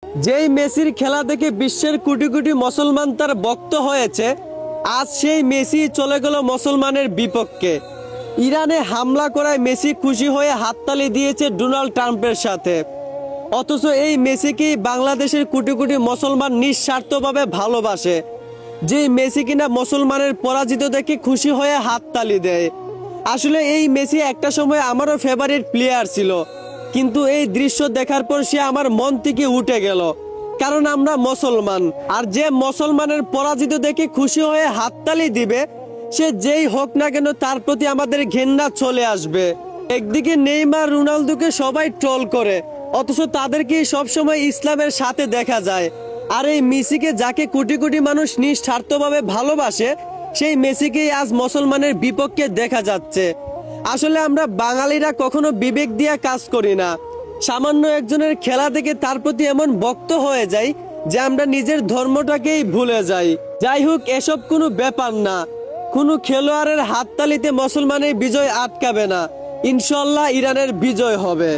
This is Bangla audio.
যেই মেসির খেলা দেখে বিশ্বের কোটি কোটি মুসলমান তার ভক্ত হয়েছে, আজ সেই মেসি চলে গেল মুসলমানের বিপক্ষে। ইরানে হামলা করায় মেসি খুশি হয়ে হাততালি দিয়েছে ডোনাল্ড ট্রাম্পের সাথে। অথচ এই মেসিকেই বাংলাদেশের কোটি কোটি মুসলমান নিঃস্বার্থভাবে ভালোবাসে। যেই মেসি কিনা মুসলমানের পরাজিত দেখে খুশি হয়ে হাততালি দেয়। আসলে এই মেসি একটা সময় আমারও ফেভারিট প্লেয়ার ছিল, কিন্তু এই দৃশ্য দেখার পর সে আমার মন থেকে উঠে গেল। কারণ আমরা মুসলমান, আর যে মুসলমানের পরাজিত দেখে খুশি হয়ে হাততালি দিবে, সে যেই হোক না কেন তার প্রতি আমাদের ঘেন্না চলে আসবে। একদিকে নেইমার, রোনালদোকে সবাই ট্রোল করে, অথচ তাদেরকে সবসময় ইসলামের সাথে দেখা যায়। আর এই মেসিকে, যাকে কোটি কোটি মানুষ নিঃস্বার্থভাবে ভালোবাসে, সেই মেসিকেই আজ মুসলমানের বিপক্ষে দেখা যাচ্ছে। আসলে আমরা বাঙালিরা কখনো বিবেক দিয়ে কাজ করি না। সামান্য একজনের খেলা দেখে তার প্রতি এমন ভক্ত হয়ে যাই যে আমরা নিজের ধর্মটাকেই ভুলে যাই। যাই হোক, এসব কোনো ব্যাপার না। কোনো খেলোয়াড়ের হাততালিতে মুসলমানের বিজয় আটকাবে না। ইনশাল্লাহ ইরানের বিজয় হবে।